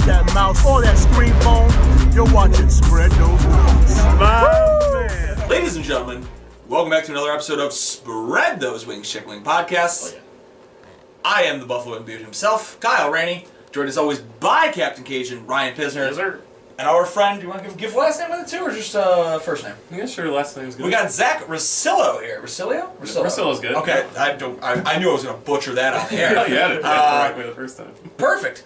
that mouse or that screen phone, you're watching Spread Those Wings. Man. Ladies and gentlemen, welcome back to another episode of Spread Those Wings Chicken Wing Podcast. Oh, yeah. I am the Buffalo Wing Beauty himself, Kyle Rainey, joined as always by Captain Cajun, Ryan Pisner. Yes, sir. And our friend, do you want to give last name with it too, or just first name? Yeah, sure, last name's good. We got Zach Rosillo here. Rosillo? Rosillo's good. Okay, I knew I was going to butcher that on the air. You had it the right way the first time. Perfect.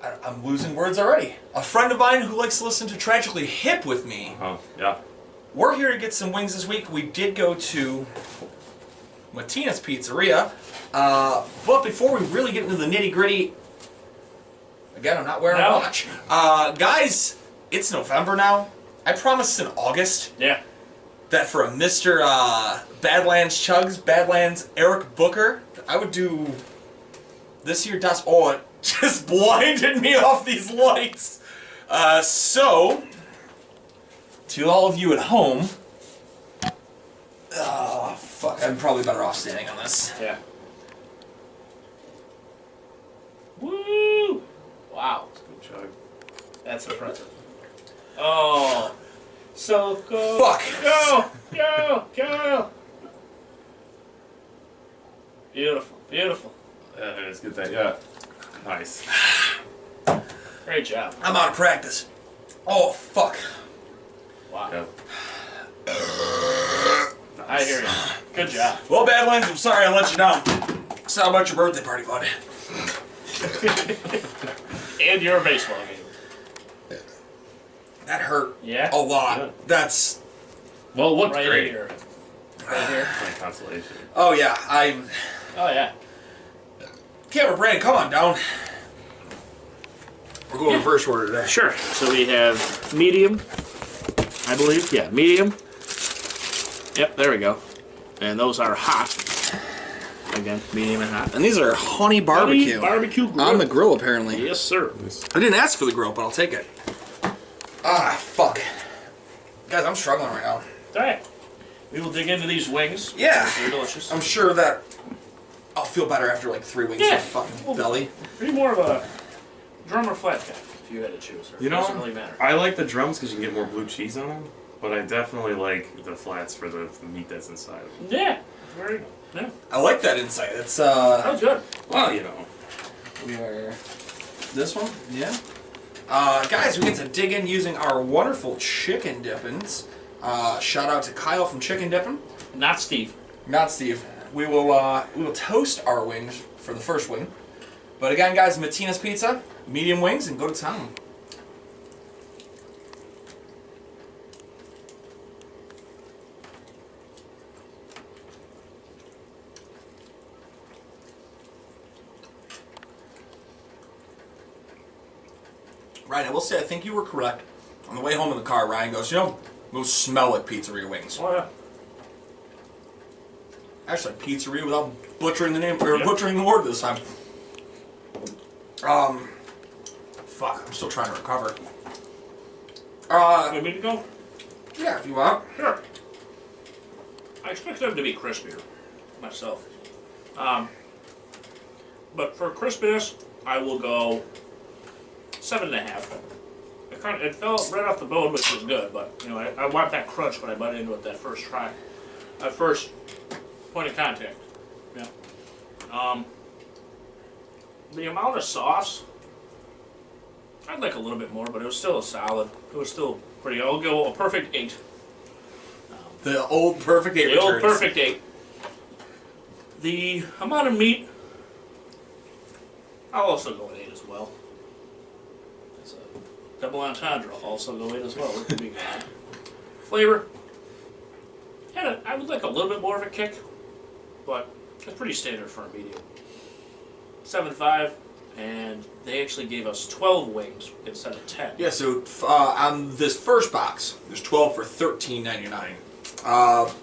I'm losing words already. A friend of mine who likes to listen to Tragically Hip with me. Oh, yeah. We're here to get some wings this week. We did go to Mattina's Pizzeria. But before we really get into the nitty-gritty, again, I'm not wearing a watch. Guys, it's November now. I promised in August that for a Mr. Badlands Chugs, Badlands Eric Booker, I would do this year. Oh, it just blinded me off these lights. So, to all of you at home, oh, fuck, I'm probably better off standing on this. Yeah. Woo! Wow. Good chug. That's impressive. Oh. So go. Fuck. Go. Beautiful. It's good that, yeah. Nice. Great job. I'm out of practice. Oh, fuck. Wow. Uh, Yeah. I hear you. Good job. Well, Badlands, I'm sorry I let you down. So how about your birthday party, bud? And your baseball game. That hurt Yeah? a lot. Good. That's... Well, look Right great. here. Right here. My consolation. Oh, yeah. I'm... Oh, yeah. Camera Brandon, come on down. We're going reverse order today. Sure. So we have medium, I believe. Yeah, medium. Yep, there we go. And those are hot. Again, medium and hot. And these are honey barbecue. Honey barbecue grill. On the grill, apparently. Yes, sir. I didn't ask for the grill, but I'll take it. Ah, fuck. Guys, I'm struggling right now. Alright. We will dig into these wings. Yeah. They're delicious. I'm sure that I'll feel better after like 3 weeks of fucking belly. Pretty more of a drum or flat cap, if you had to choose. You It know, doesn't really matter. I like the drums because you can get more blue cheese on them, but I definitely like the flats for the meat that's inside of them. Yeah. Very good. Yeah. I like that insight. It's, That was good. Well, you know. We are... This one? Yeah. Guys, we get to dig in using our wonderful chicken dippins. Shout out to Kyle from Chicken Dippin'. Not Steve. Not Steve. We will toast our wings for the first wing. But again, guys, Mattina's Pizza, medium wings, and go to town. Right, I will say, I think you were correct. On the way home in the car, Ryan goes, you know, those smell like pizzeria wings. Oh, yeah. Actually, pizzeria without butchering the name, or butchering the word this time. Fuck, I'm still trying to recover. Want me to go? Yeah, if you want. Sure. I expect them to be crispier, myself. But for crispiness, I will go 7.5. It fell right off the bone, which was good, but you know, I want that crunch when I bite into it that first try, that first point of contact. Yeah. The amount of sauce, I'd like a little bit more, but it was still a solid. It was still pretty. I'll go a perfect 8. The old perfect 8 The returns. old perfect 8. The amount of meat, I'll also go an 8 as well. It's a double entendre. I'll also go 8 as well. It could be good. Flavor, I would like a little bit more of a kick, but it's pretty standard for a medium. 7.5, and they actually gave us 12 wings instead of 10. Yeah, so on this first box, there's 12 for $13.99.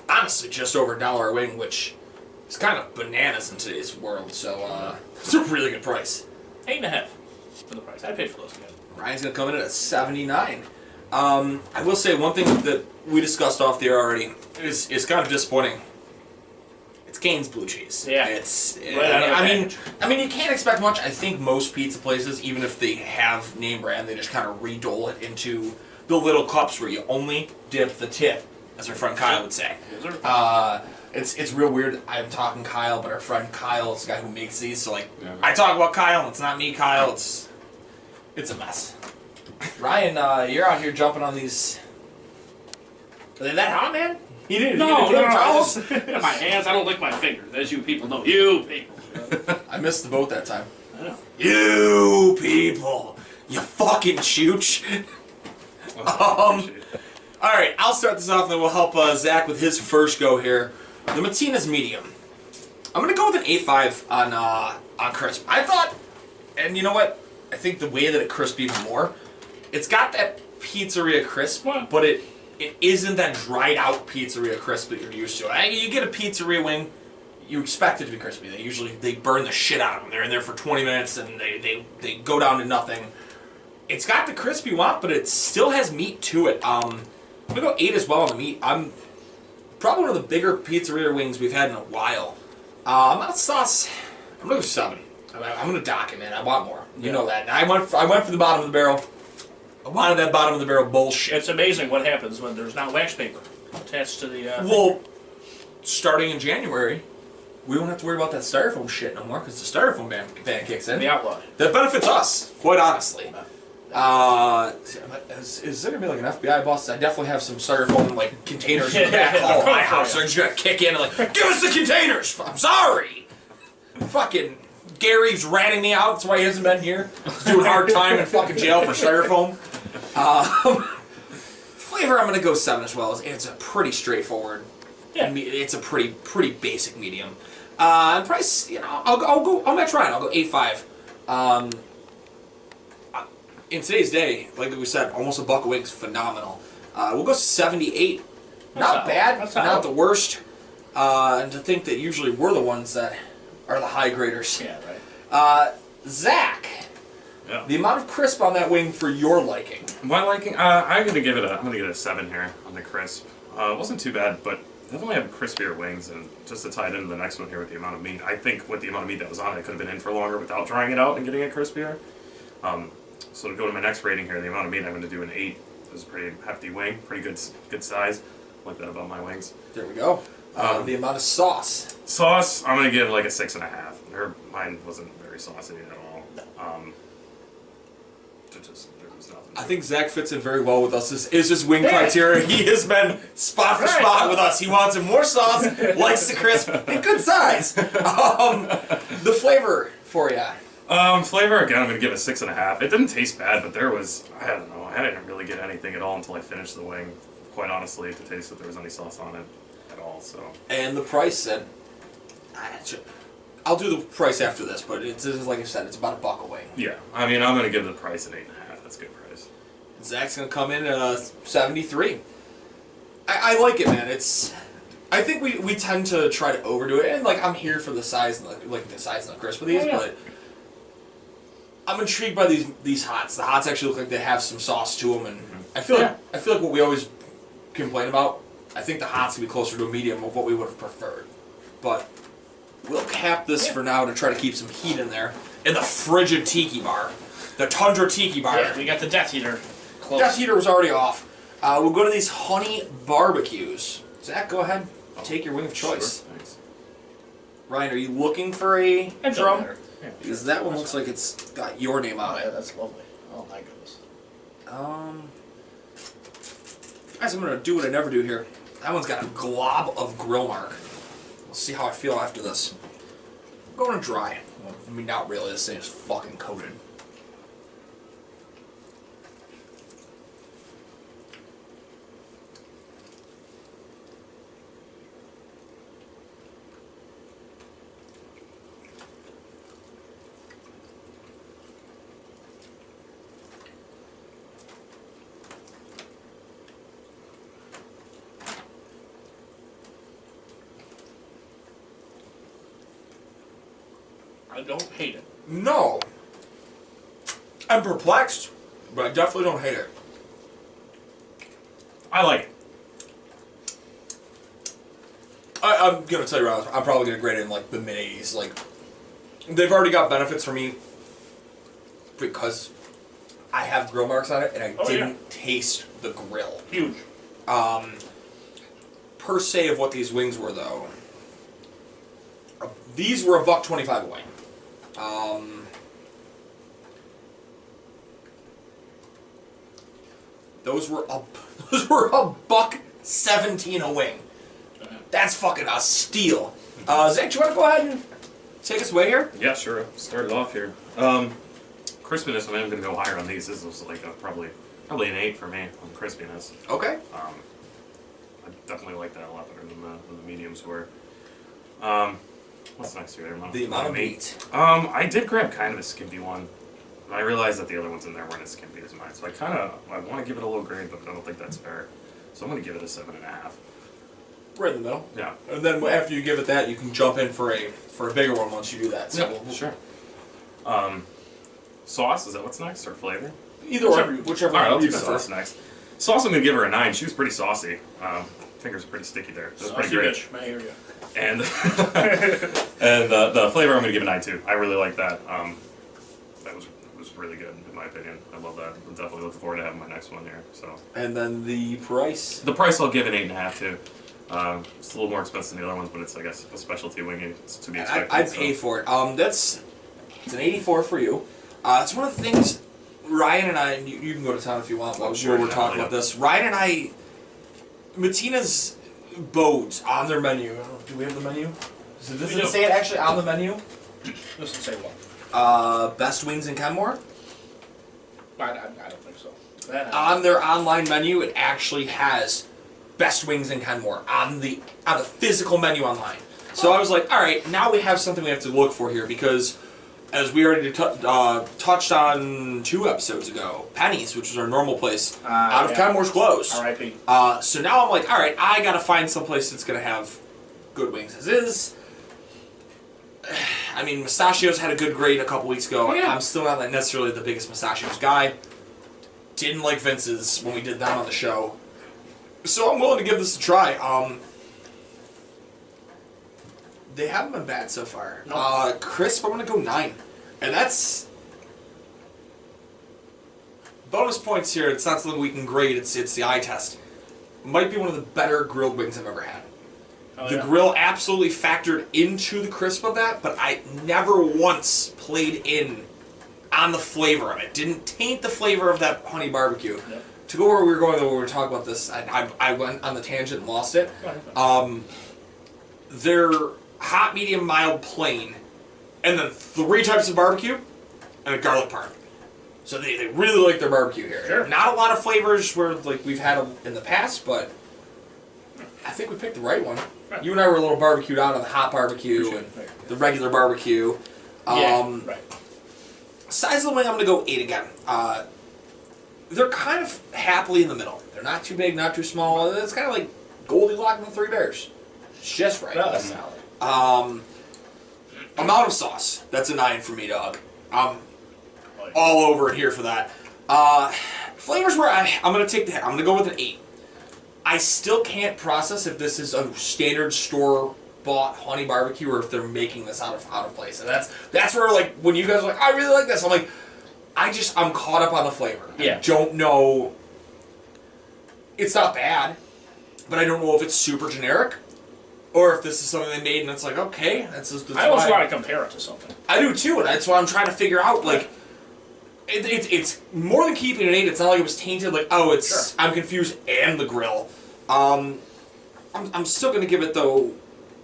Honestly, just over $1 a wing, which is kind of bananas in today's world, so it's a really good price. 8.5 for the price. I paid for those again. Ryan's going to come in at $79. I will say one thing that we discussed off the air already is kind of disappointing. it's Gaines blue cheese. Yeah. It's. Right out of the package. I mean, you can't expect much. I think most pizza places, even if they have name brand, they just kind of redole it into the little cups where you only dip the tip, as our friend Kyle would say. Yes, sir. It's real weird. I'm talking Kyle, but our friend Kyle is the guy who makes these. So like, Yeah. I talk about Kyle, and it's not me, Kyle. It's a mess. Ryan, you're out here jumping on these. Are they that hot, man? You didn't. No, you didn't I towels? just- my hands. I don't lick my fingers, as you people know. You people. I missed the boat that time. I know. You people, you fucking chooch. All right, I'll start this off, and then we'll help Zach with his first go here. The Mattina's medium. I'm gonna go with an 8.5 on crisp. I thought, and you know what? I think the way that it crisps even more, it's got that pizzeria crisp, What? but it isn't that dried out pizzeria crisp that you're used to. You get a pizzeria wing, you expect it to be crispy. They burn the shit out of them. They're in there for 20 minutes and they go down to nothing. It's got the crisp you want, but it still has meat to it. I'm gonna go 8 as well on the meat. I'm probably one of the bigger pizzeria wings we've had in a while. I'm out of sauce. I'm gonna go 7. I'm gonna dock it, man. I want more. You know that. And I went for the bottom of the barrel. I wanted that bottom of the barrel bullshit. It's amazing what happens when there's not wax paper attached to the. Well, starting in January, we won't have to worry about that styrofoam shit no more because the styrofoam ban kicks in. the outlaw. That benefits us, quite honestly. Is there gonna be like an FBI bust? I definitely have some styrofoam like containers in the back hall of my house. They're just gonna kick in and like, give us the containers. I'm sorry. Fucking Gary's ratting me out. That's why he hasn't been here. He's doing hard time in fucking jail for styrofoam. Flavor, I'm gonna go 7 as well. It's a pretty straightforward. Yeah. It's a pretty basic medium. And price, you know, I'll match Ryan. I'll go 8.5. In today's day, like we said, almost $1 a wing's phenomenal. We'll go 78. Not solid. bad, That's not solid. the worst. And to think that usually we're the ones that are the high graders. Yeah, right. Zach, Yeah. the amount of crisp on that wing for your liking. My liking, I'm gonna give it a 7 here on the crisp. It wasn't too bad, but definitely have crispier wings, and just to tie it into the next one here with the amount of meat, I think with the amount of meat that was on it, could have been in for longer without drying it out and getting it crispier. So to go to my next rating here, the amount of meat I'm gonna do an 8. It was a pretty hefty wing, pretty good size. Like that about my wings. There we go. The amount of sauce. Sauce, I'm gonna give like a 6.5. Mine wasn't very saucy at all. There was nothing. I think Zach fits in very well with us. This is his wing criteria. He has been spot for spot with us. He wants him more sauce, likes the crisp, and good size. The flavor for you. Flavor, again, I'm gonna give it 6.5. It didn't taste bad, but there was, I don't know, I didn't really get anything at all until I finished the wing. Quite honestly, to taste if there was any sauce on it at all, so. And the price said, I'll do the price after this, but it's like I said, it's about $1 a wing. Yeah, I mean, I'm gonna give the price an 8.5. That's a good price. Zach's gonna come in at 73. I like it, man. I think we tend to try to overdo it, and like I'm here for the size and the size and the crisp of these, but I'm intrigued by these hots. The hots actually look like they have some sauce to them, and I feel like what we always complain about. I think the hots can be closer to a medium of what we would have preferred, but we'll cap this for now to try to keep some heat in there. In the frigid tiki bar, the Tundra tiki bar. Yeah, we got the Death Eater close. Death heater was already off. We'll go to these honey barbecues. Zach, go ahead. Take your wing of choice. Sure, thanks. Ryan, are you looking for a I've done drum? better. Yeah. Because that one looks like it's got your name Oh on yeah, it. that's lovely. Oh my goodness. Guys, I'm gonna do what I never do here. That one's got a glob of grill mark. We'll see how I feel after this. I'm going to dry. Well, I mean, not really. This thing is fucking coated. I don't hate it. No. I'm perplexed, but I definitely don't hate it. I like it. I'm gonna tell you right now, I'm probably gonna grade it in like the mid-80s. Like, they've already got benefits for me because I have grill marks on it and I didn't taste the grill. Huge. Per se of what these wings were though, these were $1.25 a wing. Those were $1.17 a wing. That's fucking a steal. Zach, do you want to go ahead and take us away here? Yeah, sure. Start it off here. Crispiness, I mean, I'm going to go higher on these. This was like probably an 8 for me on crispiness. Okay. I definitely like that a lot better than the mediums were. What's next here? The amount of meat. I did grab kind of a skimpy one. And I realized that the other ones in there weren't as skimpy as mine. So I want to give it a low grade, but I don't think that's fair. So I'm going to give it a 7.5. Right in the middle. Yeah. And then after you give it that, you can jump in for a bigger one once you do that. So Yeah, sure. Sauce, is that what's next, or flavor? Either or, whichever All right, I'll one do you prefer. sauce next. Sauce, I'm going to give her a 9. She was pretty saucy. Fingers are pretty sticky there. That was pretty great. Bitch. I hear you. And and the flavor, I'm going to give a 9 too. I really like that. That was really good in my opinion. I love that. I'm definitely looking forward to having my next one here. So. And then the price. The price, I'll give an 8.5 too. It's a little more expensive than the other ones, but it's, I guess, a specialty wing. It's to be expected. I'd pay for it. It's an 84 for you. It's one of the things Ryan and I, and you can go to town if you want while we're talking about this. Ryan and I, Mattina's boat on their menu. Do we have the menu? Does it say it actually on the menu? Doesn't say what. Best wings in Kenmore? I don't think so. On their online menu, it actually has best wings in Kenmore on the physical menu online. So I was like, all right, now we have something we have to look for here because, as we already touched on 2 episodes ago, Penny's, which is our normal place, out of Kenmore's closed. R.I.P. So now I'm like, all right, I gotta find some place that's gonna have good wings as is. I mean, Mustachios had a good grade a couple weeks ago. Yeah. I'm still not necessarily the biggest Mustachios guy. Didn't like Vince's when we did that on the show. So I'm willing to give this a try. They haven't been bad so far. No. Crisp, I'm going to go 9. And that's... Bonus points here. It's not something we can grade. It's the eye test. Might be one of the better grilled wings I've ever had. The grill absolutely factored into the crisp of that, but I never once played in on the flavor of it. Didn't taint the flavor of that honey barbecue. Yep. To go where we were going, though, when we were talking about this, I went on the tangent and lost it. They're hot, medium, mild, plain, and then 3 types of barbecue, and a garlic parm. So they really like their barbecue here. Sure. Not a lot of flavors where like we've had them in the past, but I think we picked the right one. Right. You and I were a little barbecued out on the hot barbecue and the regular barbecue. Right. Size of the wing, I'm going to go 8 again. They're kind of happily in the middle. They're not too big, not too small. It's kind of like Goldilocks and the 3 Bears. It's just right. That's solid. Amount of sauce. That's a 9 for me, dog. I'm all over it here for that. Flavors where I'm going to take the hit. I'm going to go with an 8. I still can't process if this is a standard store-bought honey barbecue or if they're making this out of place. And that's where, like, when you guys are like, I really like this, I'm like, I'm caught up on the flavor. Yeah. I don't know. It's not bad, but I don't know if it's super generic or if this is something they made and it's like, okay, that's I always want to compare it to something. I do too, and that's why I'm trying to figure out, like, it's more than keeping an 8. It's not like it was tainted, like, oh, it's, Sure. I'm confused and the grill. I'm still going to give it, though,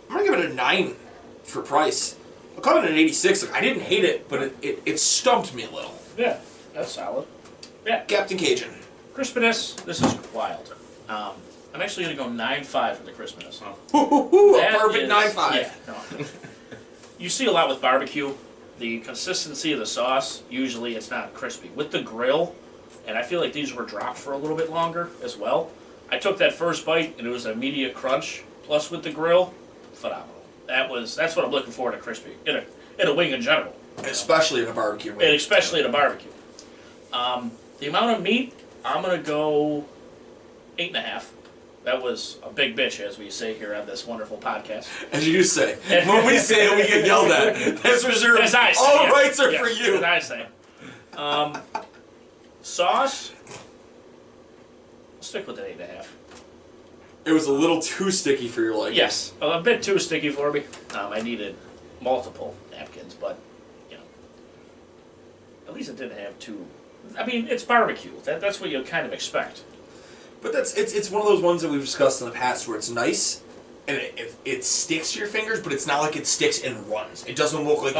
I'm going to give it a 9 for price. I'll come in at an 86. Like, I didn't hate it, but it stumped me a little. Yeah, that's solid. Yeah. Captain Cajun. Crispiness, this is wild. I'm actually going to go 9.5 for the crispiness. A That perfect is- 9.5. Yeah, no. You see a lot with barbecue. The consistency of the sauce, usually it's not crispy. With the grill, and I feel like these were dropped for a little bit longer as well. I took that first bite and it was an immediate crunch. Plus with the grill, phenomenal. That's what I'm looking for in a crispy, in a wing in general. Especially in a barbecue wing. And especially in a barbecue. The amount of meat, I'm gonna go 8.5. That was a big bitch, as we say here on this wonderful podcast. As you say. When we say it, we get yelled at. That's reserved. As I say, All yeah. rights are Yes, for you. As I say. Sauce. I'll stick with an 8.5. It was a little too sticky for your liking. Yes, a bit too sticky for me. I needed multiple napkins, but, you know, at least it didn't have too... I mean, it's barbecue. That's what you kind of expect. But it's one of those ones that we've discussed in the past where it's nice, and it sticks to your fingers, but it's not like it sticks and runs. It doesn't look like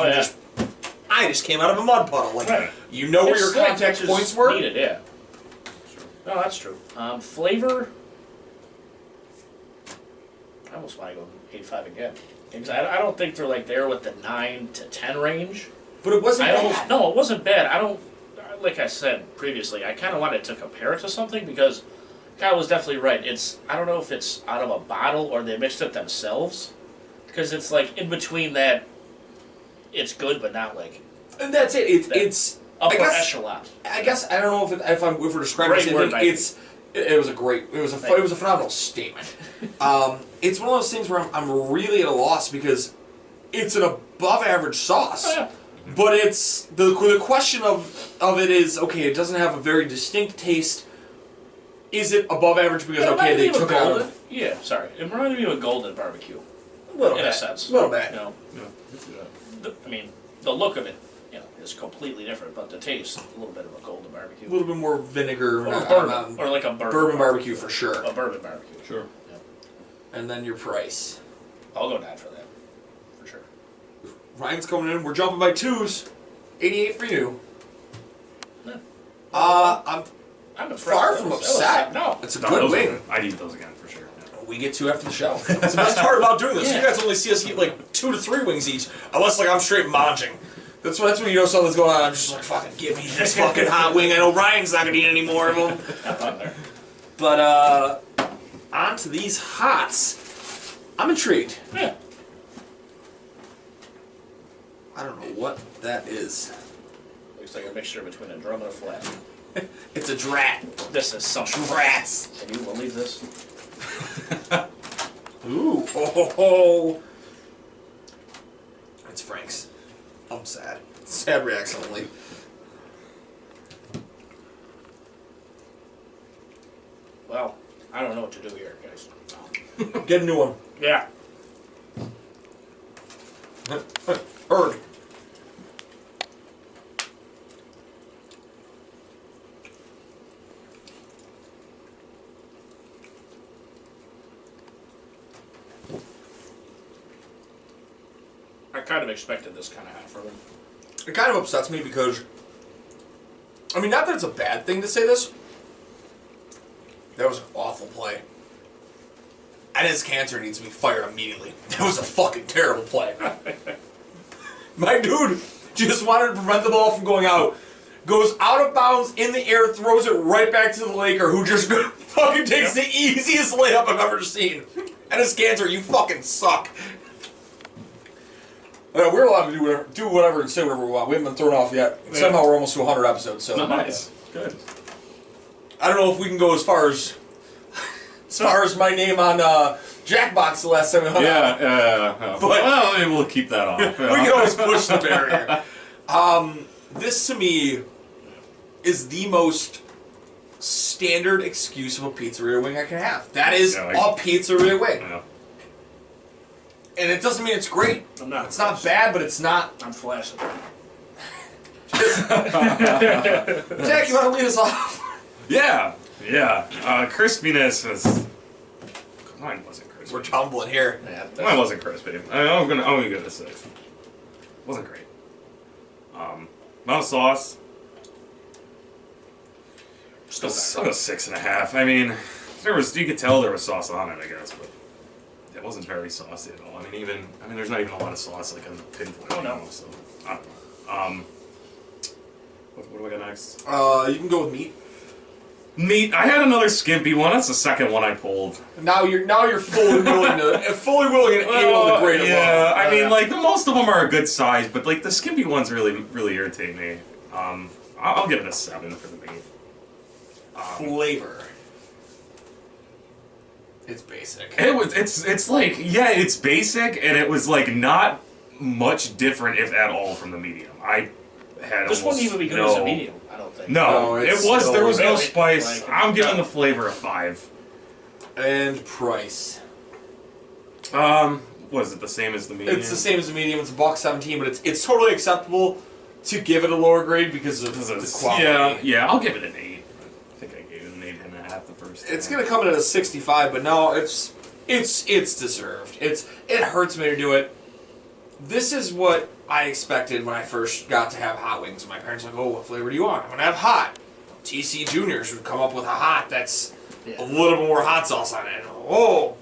I just came out of a mud puddle. Like, right. You know where your It's contact like points were? Needed, yeah. No, that's true. Flavor... I almost want to go 8.5 again. Because I don't think they're like there with the 9 to 10 range. But it wasn't bad. No, it wasn't bad. I don't, like I said previously, I kind of wanted to compare it to something because Kyle was definitely right. I don't know if it's out of a bottle or they mixed it themselves. Because it's like in between that, it's good but not like. And that's it. It's upper echelon. I guess I don't know if we're describing Great something. word, It was a phenomenal statement. It's one of those things where I'm really at a loss because it's an above average sauce. Oh, yeah. But it's the question of it is, okay, it doesn't have a very distinct taste. Is it above average because okay they took it out of Yeah, sorry. It reminded me of a golden barbecue. a little in bit, a sense. a little bit. You know, I mean, the look of it, you know, is completely different, but the taste, a little bit of a golden barbecue. A little bit more vinegar, Or bourbon, or like a bourbon barbecue for sure. A bourbon barbecue. Sure. Yeah. And then your price. I'll go 9 for that, for sure. Ryan's coming in. We're jumping by 2s. 88 for you. Yeah. I'm I'm impressed. far from upset. No. It's a No, good those are wing. good. I'd eat those again for sure. Yeah. We get 2 after the show. That's the best part about doing this. Yeah. You guys only see us eat like 2 to 3 wings each, unless like I'm straight munching. That's when you know something's going on. I'm just like, fucking give me this fucking hot wing. I know Ryan's not gonna eat any more of them. But on to these hots. I'm intrigued. Yeah. I don't know what that is. Looks like a mixture between a drum and a flat. It's a drat. This is something. Drats. Can you believe this? Ooh. Oh. It's Frank's. I'm sad. Sad reaction only. Well, I don't know what to do here, guys. Get a new one. Yeah. Heard. I kind of expected this kind of hot from him. It kind of upsets me because, I mean, not that it's a bad thing to say this. That was an awful play. And his cancer needs to be fired immediately. That was a fucking terrible play. My dude just wanted to prevent the ball from going out. Goes out of bounds in the air, throws it right back to the Laker, who just fucking takes the easiest layup I've ever seen. And his cancer, you fucking suck. We're allowed to do whatever and say whatever we want. We haven't been thrown off yet. Yeah. Somehow we're almost to 100 episodes. So Nice. Good. I don't know if we can go as far as my name on Jackbox the last time we hung out. Yeah. Well, maybe we'll keep that off. We can always push the barrier. This to me is the most standard excuse of a pizzeria wing I can have. That is Yeah, a pizzeria wing. Yeah. And it doesn't mean it's great. I'm not. It's not bad, but it's not. I'm flashing. Jack, you want to lead us off? Yeah. Crispiness was. Mine wasn't crispy. We're tumbling here. Yeah, Mine wasn't crispy. I'm gonna give it a 6. Wasn't great. Amount of sauce. still I'll go 6.5. I mean, you could tell there was sauce on it, I guess, but it wasn't very saucy at all. I mean, there's not even a lot of sauce like on the pinfoil. Oh, no. So I don't know. What do I got next? You can go with meat. Meat. I had another skimpy one. That's the second one I pulled. Now you're fully willing and able to grade it. Yeah, I mean, like most of them are a good size, but like the skimpy ones really irritate me. I'll give it a 7 for the meat. Flavor. It's basic. It's like, yeah, it's basic, and it was like not much different, if at all, from the medium. I had This wouldn't even be good as a medium, I don't think. No, No, it it's was. still There was no really, spice. like, I'm giving the flavor a 5. And price. Was it the same as the medium? It's the same as the medium. It's $1.17, but it's totally acceptable to give it a lower grade because of the quality. Yeah, I'll give it an 8. I think I gave it an 8.5 the first time. It's gonna come in at a 65, but no, it's deserved. It hurts me to do it. This is what I expected when I first got to have hot wings. My parents were like, "Oh, what flavor do you want?" I'm gonna have hot. TC Juniors would come up with a hot that's a little bit more hot sauce on it. Oh,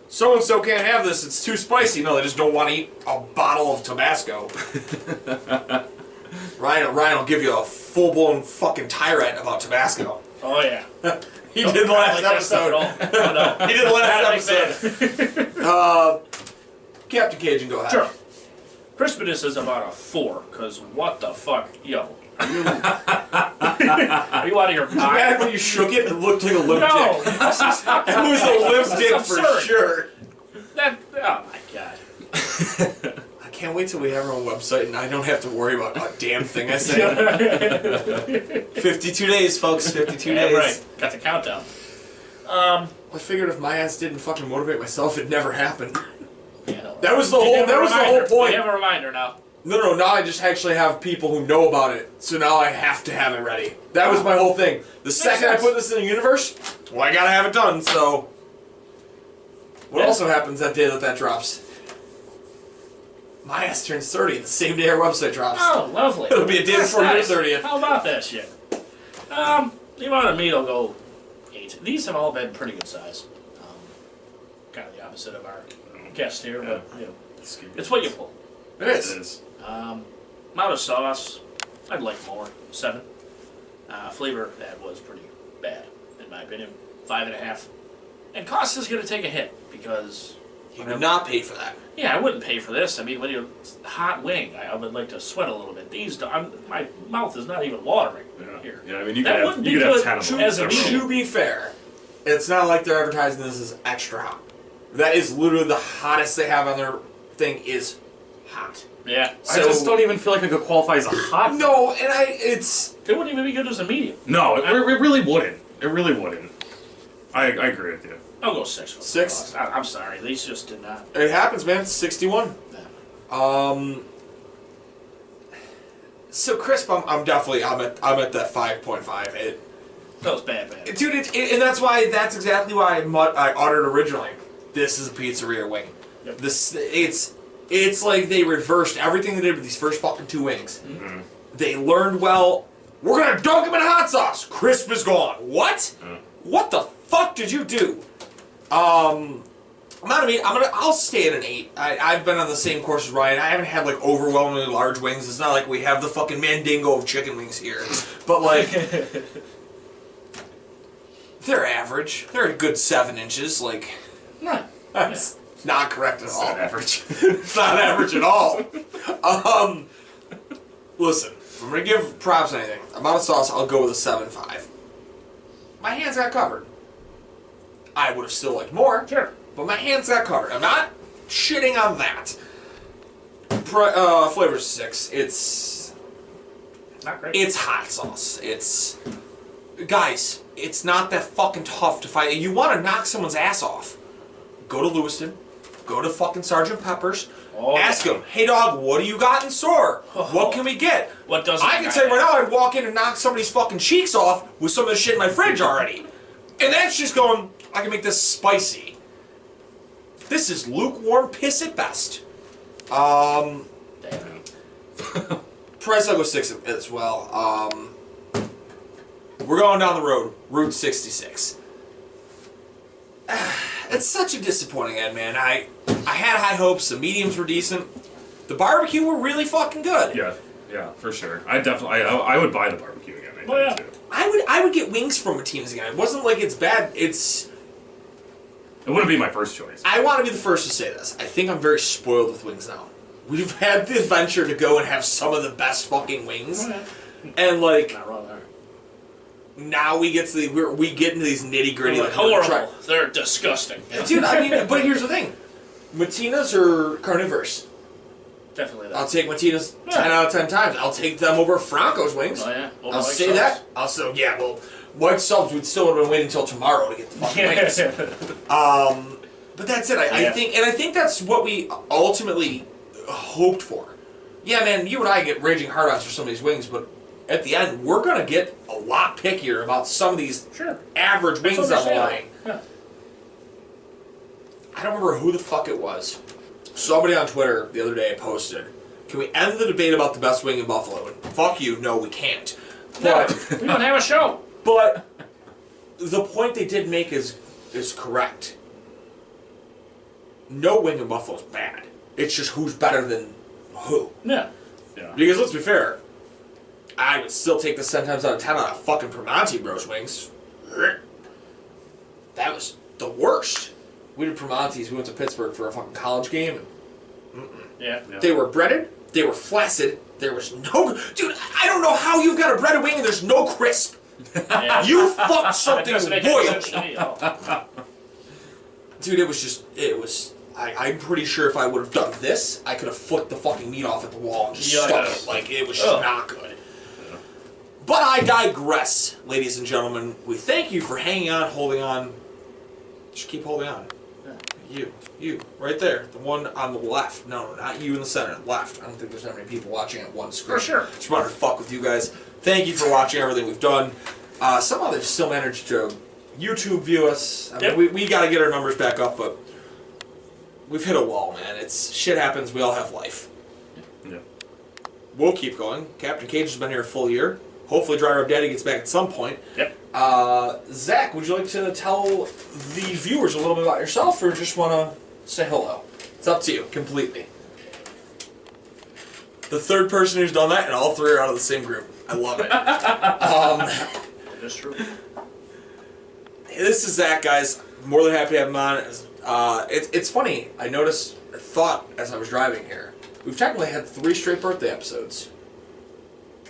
so and so can't have this. It's too spicy. No, they just don't want to eat a bottle of Tabasco. Ryan will give you a full blown fucking tirade about Tabasco. Oh, yeah. He did the last That stuff episode. at all. No, no. He did the last Not a big episode. fan. Captain Cajun, go ahead. Sure. Crispiness is about a 4, because what the fuck? Yo. Are you out of your Back mind? when you shook it, it looked like a limp No! dick. This is not It was a limp dick for absurd. sure. That, oh my god. I can't wait till we have our own website and I don't have to worry about a damn thing I say. 52 days, folks. 52 Yeah, days. right. Got the countdown. I figured if my ass didn't fucking motivate myself, it'd never happen. Yeah. That was the You whole. have a That was the whole reminder. point. We have a reminder now. No. Now I just actually have people who know about it, so now I have to have it ready. That was my whole thing. The second I sense. put this in the universe, well, I gotta have it done. So, what Yeah. also happens that day that drops? My ass turns 30 the same day our website drops. Oh, lovely. It'll be a day That's before your nice. 30th. How about that shit? The amount of meat will go 8. These have all been pretty good size. Kind of the opposite of our guest here, but you know, it's what you pull. It It is. is. Amount of sauce, I'd like more. 7. Flavor, that was pretty bad, in my opinion. 5.5. And cost is going to take a hit because, You would not pay for that. yeah, I wouldn't pay for this. I mean, when you're hot wing, I would like to sweat a little bit. These, my mouth is not even watering here. Yeah, I mean, you That could wouldn't have, be you could have good 10 of them. as a in medium. row. To be fair, it's not like they're advertising this as extra hot. That is literally the hottest they have on their thing is hot. Yeah. I just don't even feel like it could qualify as a hot. No, and it's It wouldn't even be good as a medium. No, it really wouldn't. It really wouldn't. I agree with you. I'll go 6 for the 6? sauce. I'm sorry, these just did not. it happens, man. It's 61. So crisp, I'm definitely I'm at that 5.5. That was bad. Dude, and that's exactly why I uttered originally. This is a pizzeria wing. Yep. This it's like they reversed everything they did with these first fucking 2 wings. Mm-hmm. They learned well. We're gonna dunk them in hot sauce. Crisp is gone. What? What the fuck did you do? I'll stay at an 8. I've been on the same course as Ryan. I haven't had like overwhelmingly large wings. It's not like we have the fucking Mandingo of chicken wings here. But like, they're average. They're a good 7 inches. Like, No. that's not correct at all. Not average. It's not average at all. Listen, if I'm gonna give props on anything, amount of sauce, I'll go with a 7.5. My hands got covered. I would have still liked more. Sure. But my hands got covered. I'm not shitting on that. Flavor 6. It's Not great. hot sauce. Guys, it's not that fucking tough to find. You want to knock someone's ass off? Go to Lewiston. Go to fucking Sergeant Pepper's. Oh, ask yeah. him, hey dog, what do you got in store? What can we get? What doesn't I can tell you right now, I'd walk in and knock somebody's fucking cheeks off with some of the shit in my fridge already. And that's just going, I can make this spicy. This is lukewarm piss at best. Damn. Price I'll go 6 as well. We're going down the road, Route 66. It's such a disappointing end, man. I had high hopes. The mediums were decent. The barbecue were really fucking good. Yeah, for sure. I would buy the barbecue again. I think, yeah. too. I would get wings from Mattina's again. It wasn't like it's bad. It wouldn't be my first choice. I want to be the first to say this. I think I'm very spoiled with wings now. We've had the adventure to go and have some of the best fucking wings. Oh, yeah. And like, Not wrong there. now we get to we get into these nitty gritty. They're horrible. They're disgusting. Dude, I mean, but here's the thing. Mattinas are carnivorous. Definitely that. I'll take Mattinas 10 out of 10 times. I'll take them over Franco's wings. Oh, yeah. Over I'll White say Sox. that. I'll say, yeah, well, White Subs would still have been waiting until tomorrow to get the fucking wings. But that's it. I think that's what we ultimately hoped for. Yeah, man, you and I get raging hard-ons for some of these wings, but at the end, we're going to get a lot pickier about some of these average wings on the line. Yeah. I don't remember who the fuck it was. Somebody on Twitter the other day posted, can we end the debate about the best wing in Buffalo? And fuck you, no, we can't. But, We don't have a show. but the point they did make is correct. No wing in Buffalo's bad. It's just who's better than who. Yeah. Because let's be fair, I would still take this 10 times out of 10 on a fucking Primanti Bros wings. That was the worst. We did Primanti's. We went to Pittsburgh for a fucking college game. Yeah. They were breaded. They were flaccid. There was no... Dude, I don't know how you've got a breaded wing and there's no crisp. Yeah. You fucked That something doesn't make any sense royal. to me at all. Dude, it was... I'm pretty sure if I would have done this, I could have flicked the fucking meat off at the wall and just stuck it. Like, it was just not good. But I digress, ladies and gentlemen. We thank you for hanging on, holding on. Just keep holding on. You, right there. The one on the left. No, not you in the center. Left. I don't think there's that many people watching at one screen. For sure. Just wanted to fuck with you guys. Thank you for watching everything we've done. Somehow they've still managed to YouTube view us. I mean, we got to get our numbers back up, but we've hit a wall, man. It's shit happens. We all have life. Yeah. We'll keep going. Captain Cage has been here a full year. Hopefully, Dry Rub Daddy gets back at some point. Yep. Zach, would you like to tell the viewers a little bit about yourself, or just want to say hello? It's up to you, completely. The third person who's done that, and all three are out of the same group. I love it. That's true. This is Zach, guys. More than happy to have him on. It's funny. I thought as I was driving here, we've technically had 3 straight birthday episodes.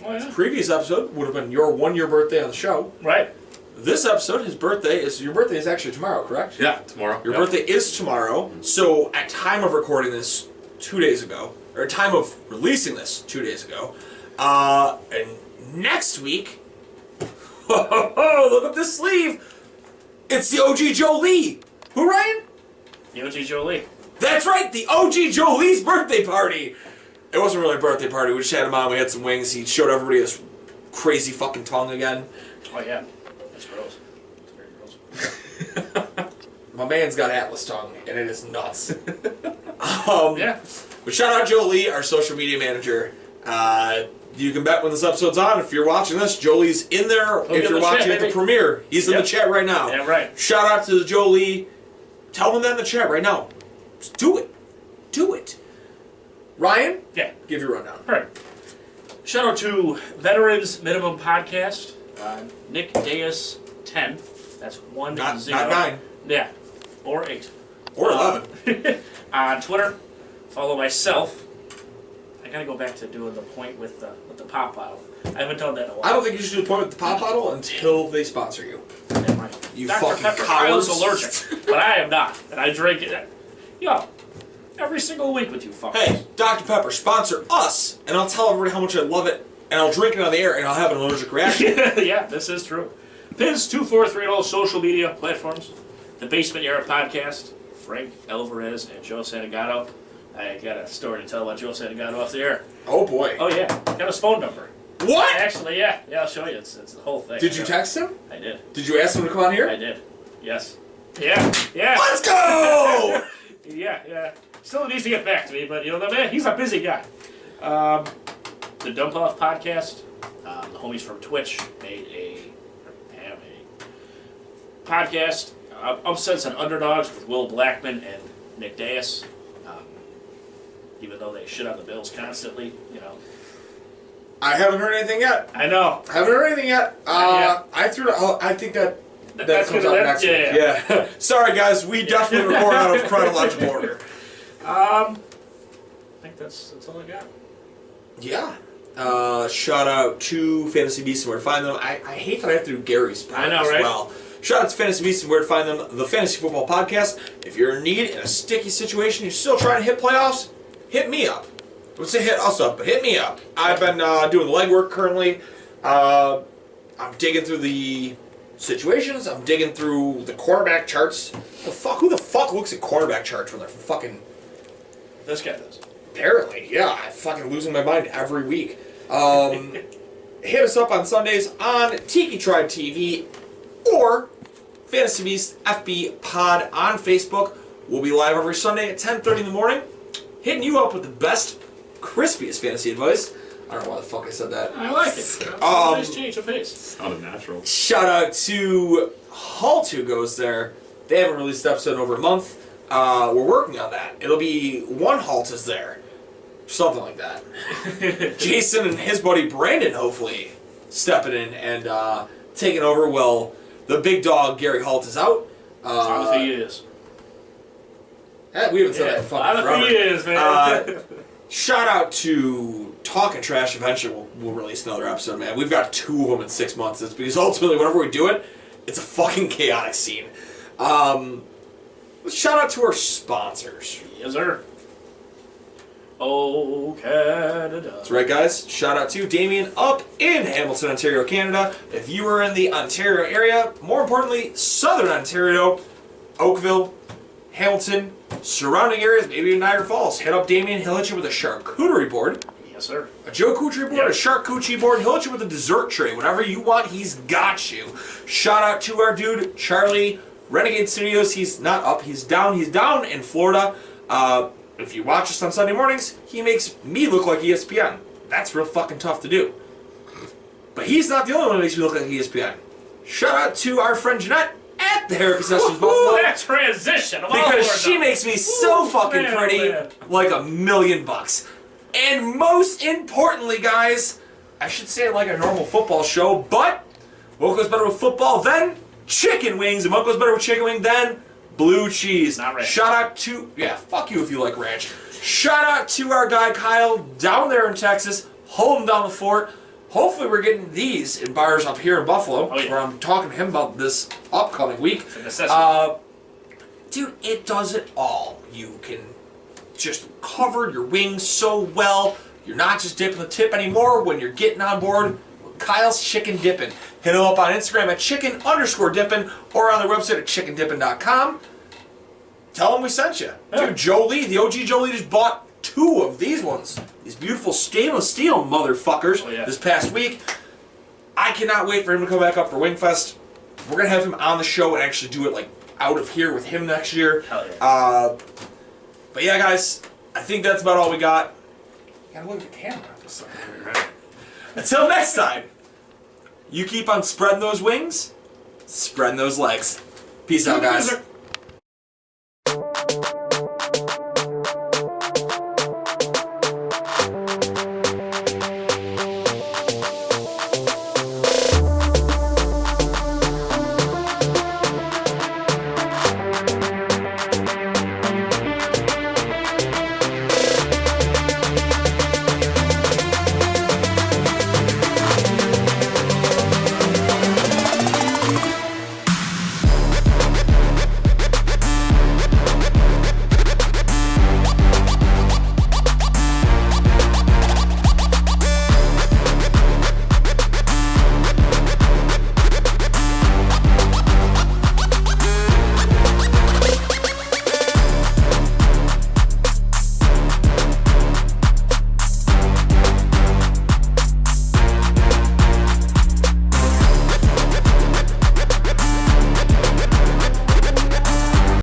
Oh, yeah. The previous episode would have been your 1-year birthday on the show. Right. This episode, your birthday is actually tomorrow, correct? Yeah, tomorrow. Your birthday is tomorrow. So at time of recording this 2 days ago, or time of releasing this 2 days ago, and next week, look up this sleeve. It's the OG Joe Lee. Who, Ryan? The OG Jolie. That's right, the OG Joe Lee's birthday party. It wasn't really a birthday party. We just had him on. We had some wings. He showed everybody his crazy fucking tongue again. Oh, yeah. That's gross. It's very gross. My man's got Atlas tongue, and it is nuts. Yeah. But shout out Joe Lee, our social media manager. You can bet when this episode's on, if you're watching this, Jolie's in there. He'll be if in you're the chat, watching at the baby. premiere, he's in the chat right now. Yeah, right. Shout out to Joe Lee. Tell him that in the chat right now. Just do it. Do it. Ryan? Yeah. Give your rundown. All right. Shout out to Veterans Minimum Podcast. Nick Deus 10. That's 10. Not 9. Yeah. Or 8. Or 11. On Twitter, follow myself. I gotta go back to doing the point with the pop bottle. I haven't done that in a while. I don't think you should do the point with the pop bottle until they sponsor you. Yeah, right. You Dr. fucking Pepper cowards. Kyle's allergic, but I am not, and I drink it. Every single week with you fuckers. Hey, Dr. Pepper, sponsor us, and I'll tell everybody how much I love it, and I'll drink it on the air, and I'll have an allergic reaction. Yeah, this is true. Pins243 on all social media platforms. The Basement Yard Podcast. Frank Alvarez and Joe Santagato. I got a story to tell about Joe Santagato off the air. Oh boy. Oh yeah, got his phone number. What? Actually, yeah, I'll show you. It's the whole thing. Did you text him? I did. Did you ask him to come on here? I did. Yes. Yeah. Let's go! Yeah. Still needs to get back to me, but you know the man, he's a busy guy. The Dump Off Podcast. The homies from Twitch made a podcast. Upsets and Underdogs with Will Blackman and Nick Deus. Even though they shit on the Bills constantly, you know. I haven't heard anything yet. I know. Haven't heard anything yet. Not I threw it. I think that That's comes gonna- out that- next week. yeah. Yeah. Sorry guys, we definitely record out of chronological order. I think that's all I got. Yeah. Shout out to Fantasy Beasts and where to find them. I hate that I have to do Gary's part I know, as right? well. Shout out to Fantasy Beasts and where to find them. The Fantasy Football Podcast. If you're in need in a sticky situation, you're still trying to hit playoffs, hit me up. I would say hit us up, but hit me up. I've been doing the legwork currently. I'm digging through the situations. I'm digging through the quarterback charts. Who the fuck looks at quarterback charts when they're fucking... This guy does. Apparently, yeah. I'm fucking losing my mind every week. Hit us up on Sundays on Tiki Tribe TV or Fantasy Beast FB Pod on Facebook. We'll be live every Sunday at 10:30 in the morning, hitting you up with the best, crispiest fantasy advice. I don't know why the fuck I said that. I like it. Nice change of pace. Sounded natural. Shout out to Halt Who Goes There. They haven't released an episode in over a month. We're working on that. It'll be one Halt is there. Something like that. Jason and his buddy Brandon hopefully stepping in and taking over while the big dog Gary Halt is out. Honestly, he is. We haven't said that in fucking forever. He is, man. Shout out to Talking Trash. Eventually we'll release another episode, man. We've got 2 of them in 6 months. It's because ultimately whenever we do it, it's a fucking chaotic scene. Shout out to our sponsors. Yes, sir. Oh, Canada. That's right, guys. Shout out to Damien up in Hamilton, Ontario, Canada. If you are in the Ontario area, more importantly, Southern Ontario, Oakville, Hamilton, surrounding areas, maybe even Niagara Falls, hit up Damien. He'll hit you with a charcuterie board, Yes, sir. a charcuterie board, Yep. a charcuterie board. He'll hit you with a dessert tray. Whatever you want, he's got you. Shout out to our dude, Charlie, Renegade Studios. He's not up, he's down. He's down in Florida. If you watch us on Sunday mornings, he makes me look like ESPN. That's real fucking tough to do. But he's not the only one that makes me look like ESPN. Shout out to our friend Jeanette at the Hair Concessions Ooh, Buffalo. that transition. Because she makes me so fucking man, pretty, man. like $1,000,000. And most importantly, guys, I should say it like a normal football show, but what goes better with football than chicken wings? And what goes better with chicken wing than blue cheese? Not ranch. Shout out to, yeah, fuck you if you like ranch. Shout out to our guy Kyle down there in Texas, holding down the fort. Hopefully we're getting these in bars up here in Buffalo, Oh, yeah. where I'm talking to him about this upcoming week. It's a necessity. Dude, it does it all. You can just cover your wings so well. You're not just dipping the tip anymore when you're getting on board with Kyle's Chicken Dippin'. Hit him up on Instagram at chicken_dippin' or on their website at chickendippin.com. Tell him we sent you. Yeah. Dude, Joe Lee, the OG Joe Lee, just bought 2 of these ones. These beautiful stainless steel motherfuckers Oh, yeah. this past week. I cannot wait for him to come back up for Wingfest. We're going to have him on the show and actually do it like out of here with him next year. Hell yeah. But yeah, guys, I think that's about all we got. You gotta look at the camera. Until next time, you keep on spreading those wings, spreading those legs. Peace out, guys.